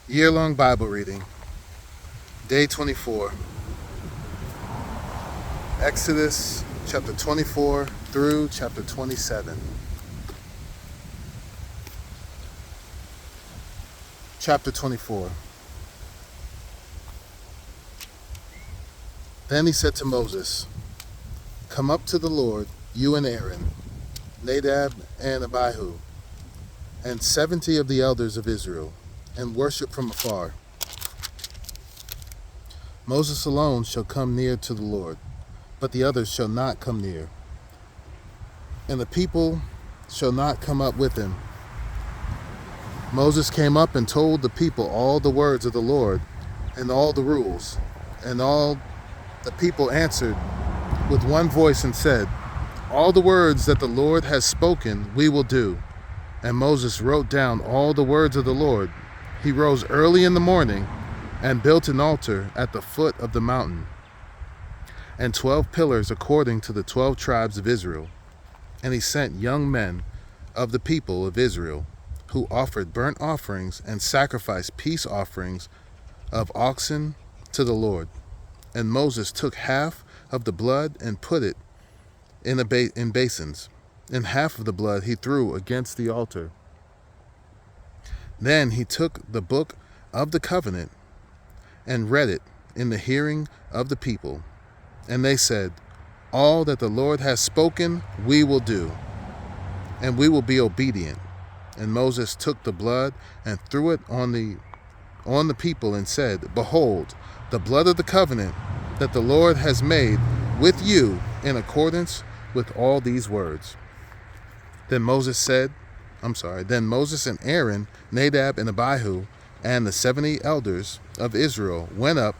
Year-long Bible reading, day 24, Exodus chapter 24 through chapter 27. Chapter 24. Then he said to Moses, "Come up to the Lord, you and Aaron, Nadab and Abihu, and 70 of the elders of Israel, and worship from afar. Moses alone shall come near to the Lord, but the others shall not come near, and the people shall not come up with him." Moses came up and told the people all the words of the Lord and all the rules, and all the people answered with one voice and said, "All the words that the Lord has spoken we will do." And Moses wrote down all the words of the Lord. He rose early in the morning and built an altar at the foot of the mountain, and 12 pillars according to the 12 tribes of Israel. And he sent young men of the people of Israel, who offered burnt offerings and sacrificed peace offerings of oxen to the Lord. And Moses took half of the blood and put it in basins, and half of the blood he threw against the altar. Then he took the book of the covenant and read it in the hearing of the people. And they said, "All that the Lord has spoken we will do, and we will be obedient." And Moses took the blood and threw it on the people and said, "Behold, the blood of the covenant that the Lord has made with you in accordance with all these words." Then Moses and Aaron, Nadab and Abihu, and the 70 elders of Israel went up,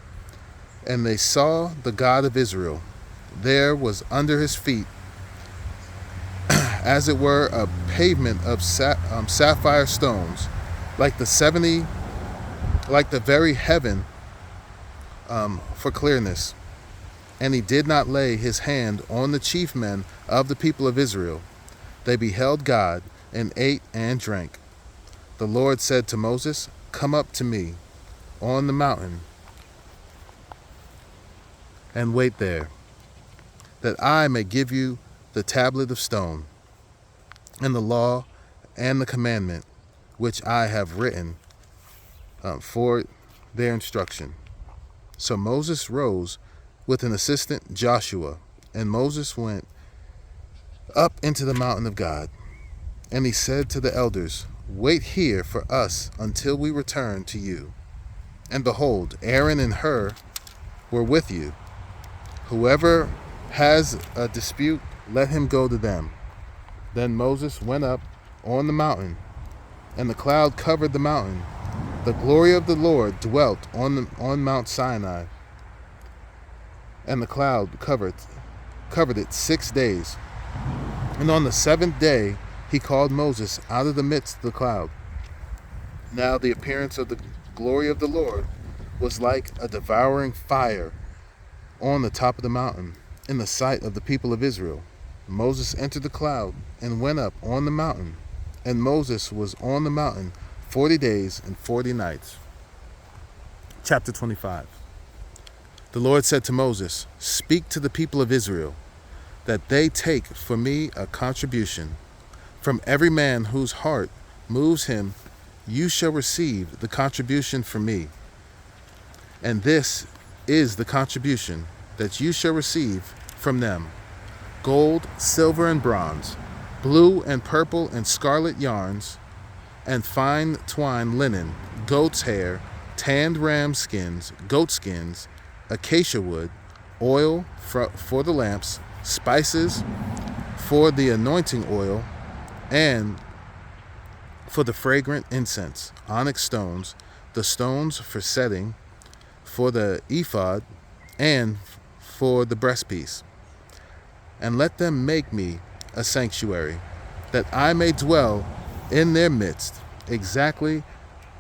and they saw the God of Israel. There was under his feet, as it were, a pavement of sapphire stones, like the very heaven, for clearness. And he did not lay his hand on the chief men of the people of Israel. They beheld God and ate and drank. The Lord said to Moses, "Come up to me on the mountain and wait there, that I may give you the tablet of stone and the law and the commandment which I have written for their instruction." So Moses rose with an assistant, Joshua, and Moses went up into the mountain of God. And he said to the elders, "Wait here for us until we return to you." And behold, Aaron and Hur were with you. Whoever has a dispute, let him go to them. Then Moses went up on the mountain, and the cloud covered the mountain. The glory of the Lord dwelt on Mount Sinai, and the cloud covered it 6 days. And on the 7th day he called Moses out of the midst of the cloud. Now the appearance of the glory of the Lord was like a devouring fire on the top of the mountain, in the sight of the people of Israel. Moses entered the cloud and went up on the mountain, and Moses was on the mountain 40 days and 40 nights. Chapter 25. The Lord said to Moses, "Speak to the people of Israel, that they take for me a contribution. From every man whose heart moves him, you shall receive the contribution from me. And this is the contribution that you shall receive from them: gold, silver, and bronze, blue and purple and scarlet yarns, and fine twined linen, goat's hair, tanned ram skins, goat skins, acacia wood, oil for the lamps, spices for the anointing oil, and for the fragrant incense, onyx stones, the stones for setting, for the ephod, and for the breastpiece. And let them make me a sanctuary, that I may dwell in their midst, exactly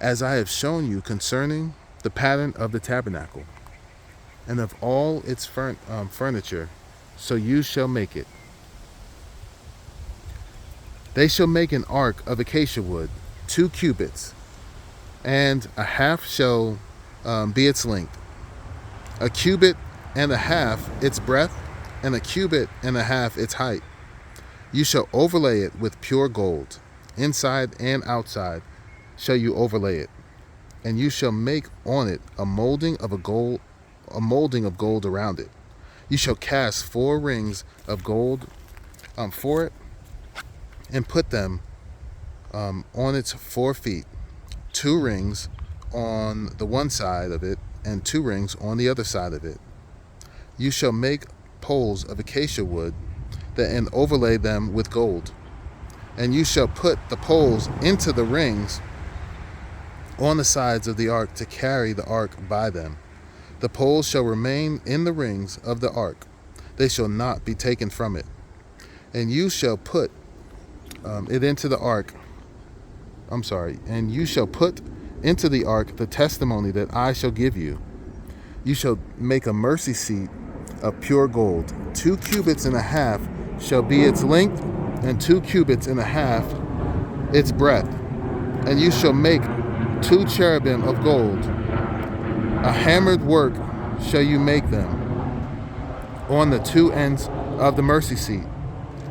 as I have shown you concerning the pattern of the tabernacle, and of all its furniture, so you shall make it. They shall make an ark of acacia wood, 2 cubits, and a half shall be its length, a cubit and a half its breadth, and a cubit and a half its height. You shall overlay it with pure gold, inside and outside shall you overlay it, and you shall make on it a molding of gold around it. You shall cast 4 rings of gold for it, and put them on its 4 feet, 2 rings on the one side of it, and 2 rings on the other side of it. You shall make poles of acacia wood, and overlay them with gold. And you shall put the poles into the rings on the sides of the ark to carry the ark by them. The poles shall remain in the rings of the ark, they shall not be taken from it. And you shall put it into the ark. And you shall put into the ark the testimony that I shall give you. You shall make a mercy seat of pure gold. 2 cubits and a half shall be its length, and 2 cubits and a half its breadth. And you shall make 2 cherubim of gold. A hammered work shall you make them on the 2 ends of the mercy seat.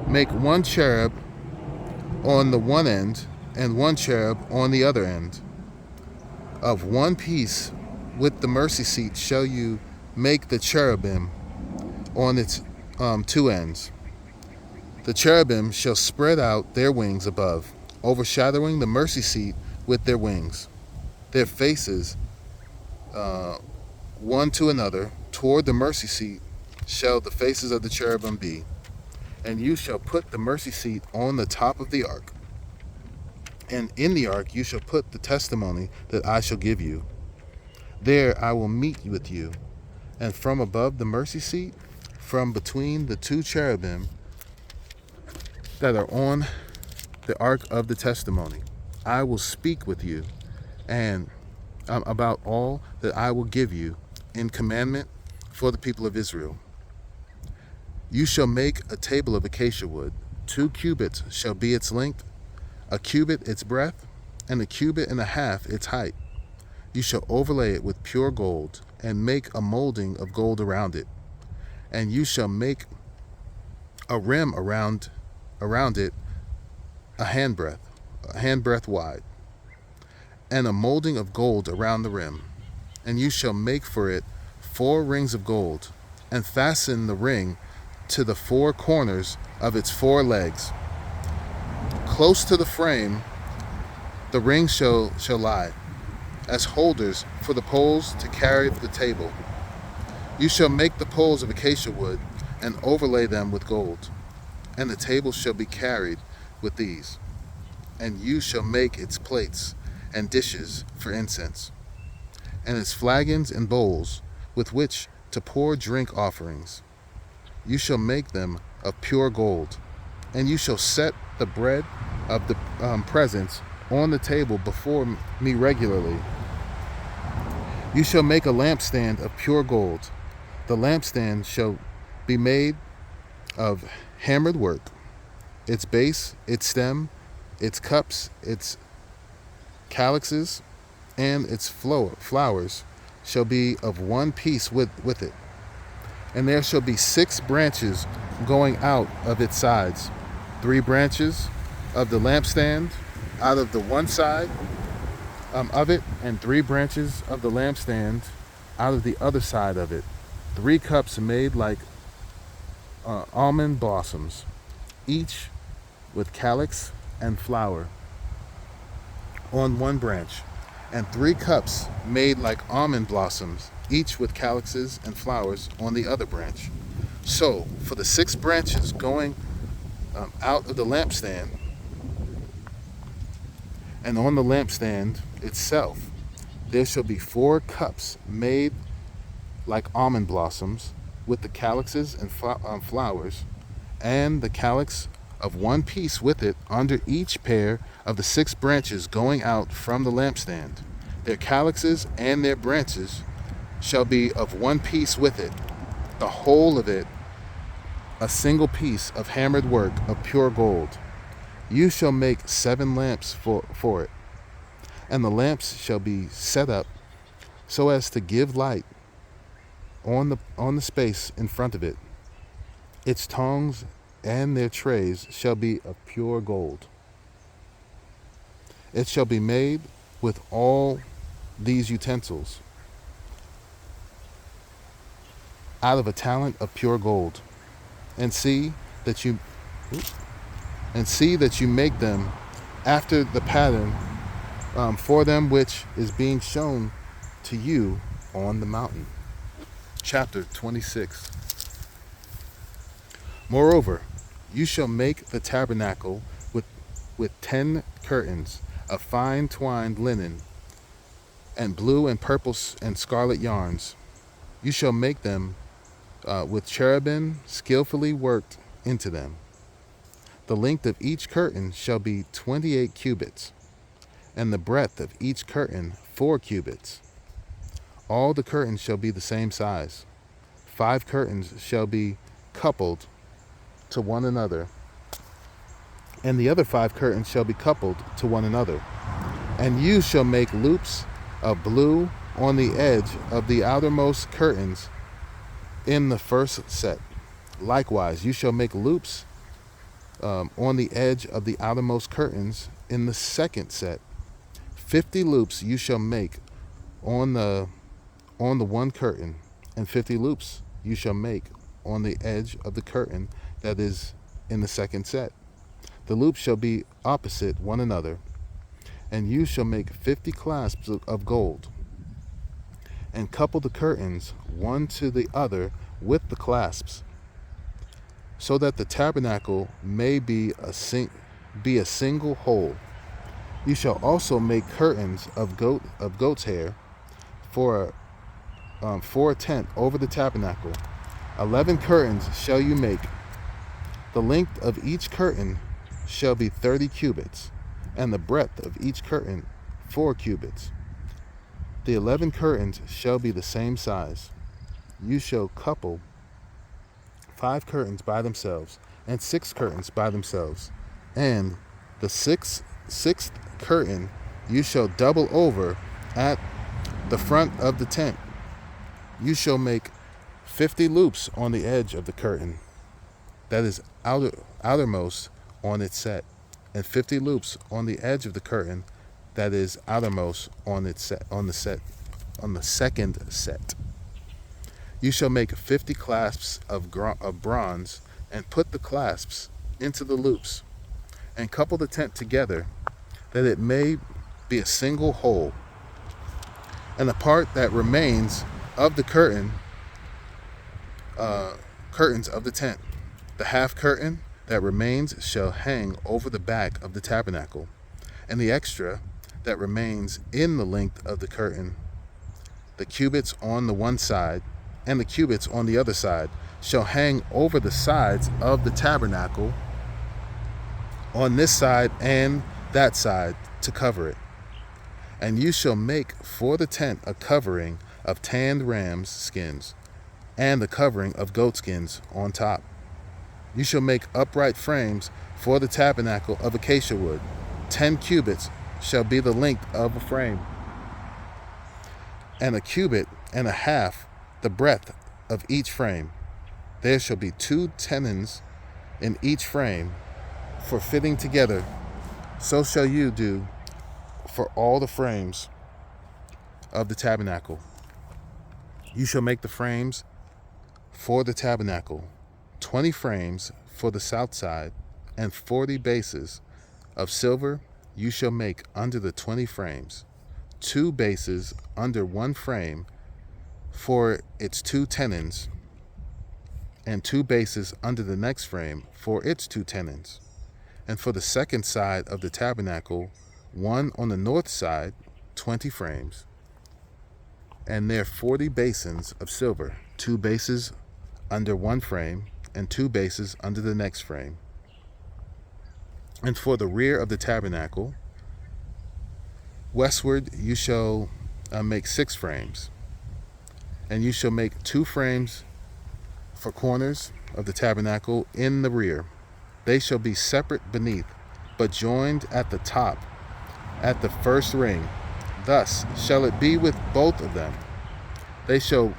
Make 1 cherub on the one end, and 1 cherub on the other end. Of one piece with the mercy seat shall you make the cherubim on its 2 ends. The cherubim shall spread out their wings above, overshadowing the mercy seat with their wings. Their faces, one to another, toward the mercy seat shall the faces of the cherubim be. And you shall put the mercy seat on the top of the ark. And in the ark you shall put the testimony that I shall give you. There I will meet with you. And from above the mercy seat, from between the 2 cherubim that are on the ark of the testimony, I will speak with you, and about all that I will give you in commandment for the people of Israel. You shall make a table of acacia wood. 2 cubits shall be its length, a cubit its breadth, and a cubit and a half its height. You shall overlay it with pure gold, and make a molding of gold around it. And you shall make a rim around it, a handbreadth wide, and a molding of gold around the rim. And you shall make for it 4 rings of gold, and fasten the ring to the 4 corners of its 4 legs. Close to the frame the rings shall lie, as holders for the poles to carry the table. You shall make the poles of acacia wood, and overlay them with gold, and the table shall be carried with these. And you shall make its plates and dishes for incense, and its flagons and bowls with which to pour drink offerings. You shall make them of pure gold, and you shall set the bread of the presence on the table before me regularly. You shall make a lampstand of pure gold. The lampstand shall be made of hammered work. Its base, its stem, its cups, its calyxes, and its flowers shall be of one piece with it. And there shall be 6 branches going out of its sides, 3 branches of the lampstand out of the one side of it, and 3 branches of the lampstand out of the other side of it. 3 cups made like almond blossoms, each with calyx and flower on one branch, and 3 cups made like almond blossoms, each with calyxes and flowers on the other branch. So for the 6 branches going out of the lampstand, and on the lampstand itself, there shall be 4 cups made like almond blossoms, with the calyxes and flowers, and the calyx of one piece with it under each pair of the 6 branches going out from the lampstand. Their calyxes and their branches shall be of one piece with it, the whole of it a single piece of hammered work of pure gold. You shall make 7 lamps for it, And the lamps shall be set up so as to give light on the space in front of it. Its tongs and their trays shall be of pure gold. It shall be made with all these utensils out of a talent of pure gold. And see that you make them after the pattern for them which is being shown to you on the mountain. Chapter 26. Moreover, you shall make the tabernacle with 10 curtains of fine twined linen and blue and purple and scarlet yarns. You shall make them with cherubim skillfully worked into them. The length of each curtain shall be 28 cubits, and the breadth of each curtain 4 cubits. All the curtains shall be the same size. 5 curtains shall be coupled to one another, and the other 5 curtains shall be coupled to one another. And you shall make loops of blue on the edge of the outermost curtains in the first set. Likewise, you shall make loops on the edge of the outermost curtains in the second set. 50 loops you shall make on the one curtain, and 50 loops you shall make on the edge of the curtain that is in the second set. The loops shall be opposite one another, and you shall make 50 clasps of gold, and couple the curtains one to the other with the clasps, so that the tabernacle may be a single whole. You shall also make curtains of goat's hair for a tent over the tabernacle. 11 curtains shall you make. The length of each curtain shall be 30 cubits, and the breadth of each curtain 4 cubits. The 11 curtains shall be the same size. You shall couple 5 curtains by themselves, and 6 curtains by themselves, and the sixth curtain you shall double over at the front of the tent. You shall make 50 loops on the edge of the curtain that is outermost on its set, and 50 loops on the edge of the curtain that is outermost on its set, on the second set. You shall make 50 clasps of bronze, and put the clasps into the loops, and couple the tent together, that it may be a single whole. And the part that remains of the curtains of the tent, the half curtain that remains shall hang over the back of the tabernacle, and the extra that remains in the length of the curtain, the cubits on the one side and the cubits on the other side, shall hang over the sides of the tabernacle on this side and that side to cover it. And you shall make for the tent a covering of tanned ram's skins, and the covering of goat skins on top. You shall make upright frames for the tabernacle of acacia wood. 10 cubits shall be the length of a frame, and a cubit and a half the breadth of each frame. There shall be 2 tenons in each frame for fitting together. So shall you do for all the frames of the tabernacle. You shall make the frames for the tabernacle, 20 frames for the south side, and 40 bases of silver you shall make under the 20 frames, 2 bases under one frame for its 2 tenons, and 2 bases under the next frame for its 2 tenons. And for the second side of the tabernacle, one on the north side, 20 frames, and there 40 basins of silver, 2 bases under one frame, and 2 bases under the next frame. And for the rear of the tabernacle, westward you shall make 6 frames, and you shall make 2 frames for corners of the tabernacle in the rear. They shall be separate beneath, but joined at the top, at the first ring. Thus shall it be with both of them. They shall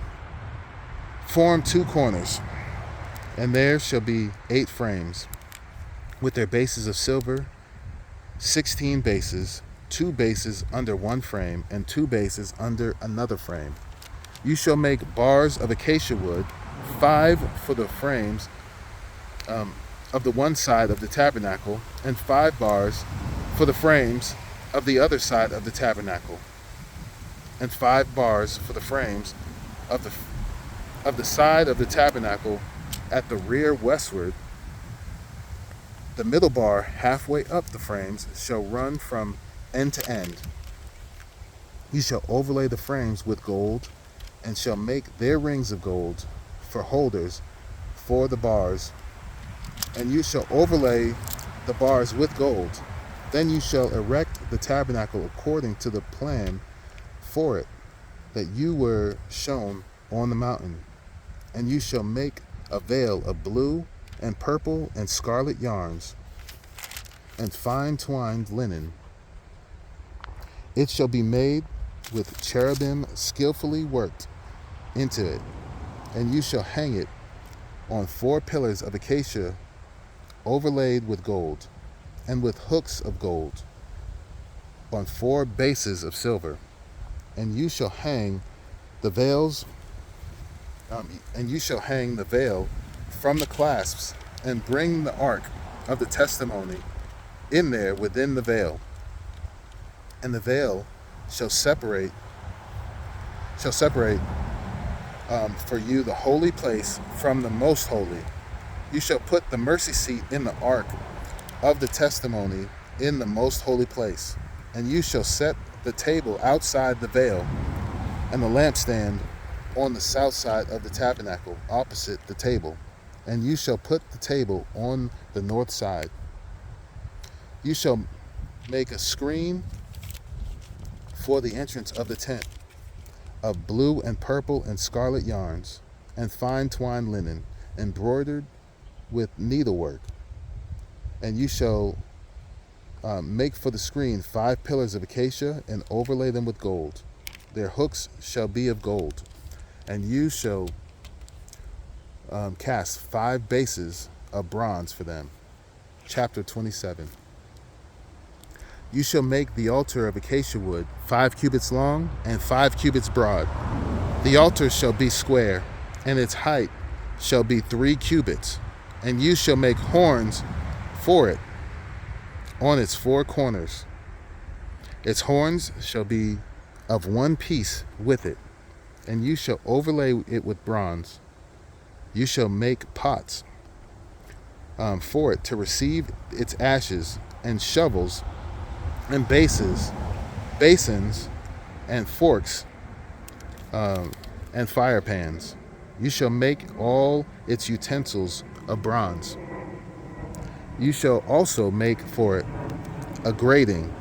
form 2 corners, and there shall be 8 frames, with their bases of silver, 16 bases, 2 bases under one frame, and 2 bases under another frame. You shall make bars of acacia wood, 5 for the frames of the one side of the tabernacle, and 5 bars for the frames of the other side of the tabernacle, and 5 bars for the frames of the side of the tabernacle at the rear westward. The middle bar halfway up the frames shall run from end to end. You shall overlay the frames with gold, and shall make their rings of gold for holders for the bars. And you shall overlay the bars with gold. Then you shall erect the tabernacle according to the plan for it that you were shown on the mountain. And you shall make a veil of blue and purple and scarlet yarns, and fine twined linen. It shall be made with cherubim skillfully worked into it, and you shall hang it on 4 pillars of acacia overlaid with gold, and with hooks of gold on 4 bases of silver. And you shall hang the veils, from the clasps, and bring the ark of the testimony in there within the veil. And the veil shall separate for you the holy place from the most holy. You shall put the mercy seat in the ark of the testimony in the most holy place. And you shall set the table outside the veil, and the lampstand on the south side of the tabernacle opposite the table. And you shall put the table on the north side. You shall make a screen for the entrance of the tent of blue and purple and scarlet yarns, and fine twined linen, embroidered with needlework. And you shall make for the screen 5 pillars of acacia, and overlay them with gold. Their hooks shall be of gold. And you shall cast 5 bases of bronze for them. Chapter 27. You shall make the altar of acacia wood 5 cubits long and 5 cubits broad. The altar shall be square, and its height shall be 3 cubits. And you shall make horns for it on its 4 corners. Its horns shall be of one piece with it, and you shall overlay it with bronze. You shall make pots for it to receive its ashes, and shovels, and basins, and forks, and fire pans. You shall make all its utensils of bronze. You shall also make for it a grating,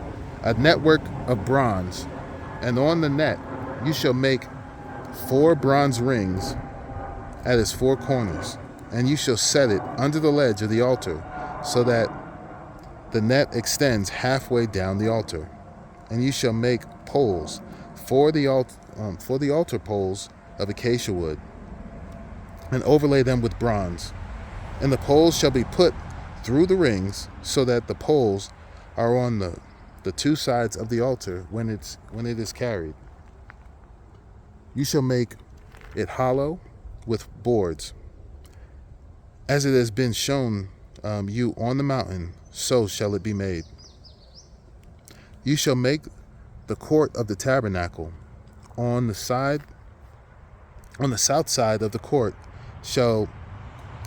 a network of bronze, and on the net you shall make 4 bronze rings at its 4 corners, and you shall set it under the ledge of the altar, so that the net extends halfway down the altar. And you shall make poles for the altar poles of acacia wood, and overlay them with bronze. And the poles shall be put through the rings, so that the poles are on the 2 sides of the altar when it is carried. You shall make it hollow with boards, as it has been shown you on the mountain, so shall it be made. You shall make the court of the tabernacle. On the south side of the court shall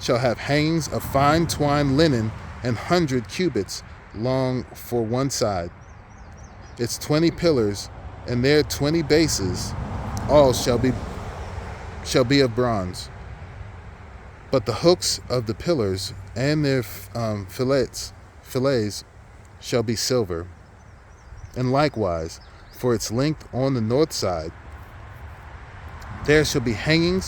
have hangings of fine twined linen 100 cubits long for one side. Its 20 pillars and their 20 bases, all shall be of bronze. But the hooks of the pillars and their fillets shall be silver. And likewise, for its length on the north side, there shall be hanging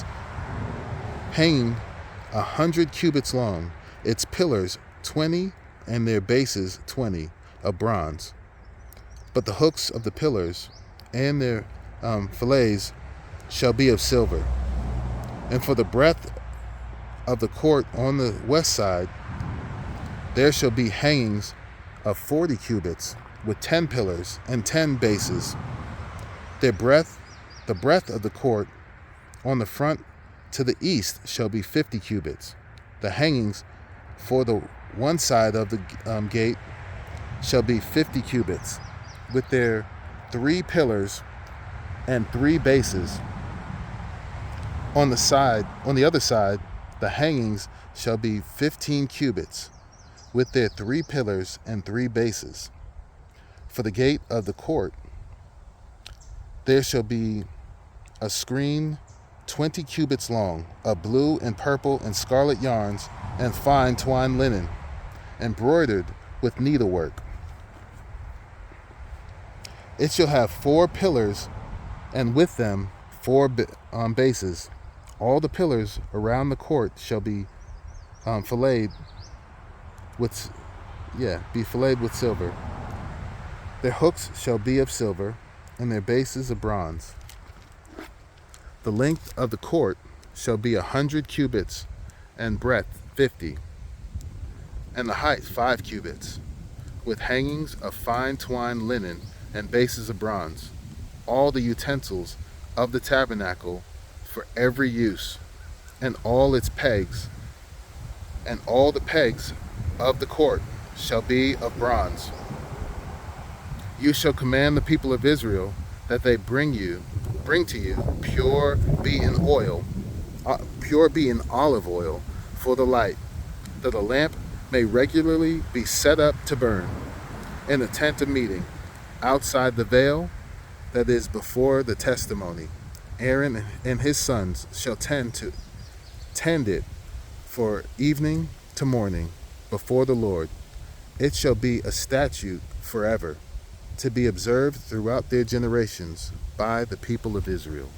100 cubits long, its pillars 20, and their bases 20, of bronze. But the hooks of the pillars and their fillets shall be of silver. And for the breadth of the court on the west side, there shall be hangings of 40 cubits, with 10 pillars and 10 bases. The breadth of the court on the front to the east shall be 50 cubits. The hangings for the one side of the gate shall be 50 cubits, with their 3 pillars and 3 bases. On the other side, the hangings shall be 15 cubits, with their 3 pillars and 3 bases. For the gate of the court, there shall be a screen 20 cubits long, of blue and purple and scarlet yarns, and fine twined linen, embroidered with needlework. It shall have 4 pillars, and with them 4 bases. All the pillars around the court shall be filleted with silver. Their hooks shall be of silver, and their bases of bronze. The length of the court shall be 100 cubits, and breadth 50, and the height 5 cubits, with hangings of fine twined linen and bases of bronze. All the utensils of the tabernacle for every use, and all its pegs, and all the pegs of the court shall be of bronze. You shall command the people of Israel that they bring to you pure beaten olive oil for the light, that the lamp may regularly be set up to burn in the tent of meeting, outside the veil that is before the testimony. Aaron and his sons shall tend it for evening to morning before the Lord. It shall be a statute forever, to be observed throughout their generations by the people of Israel.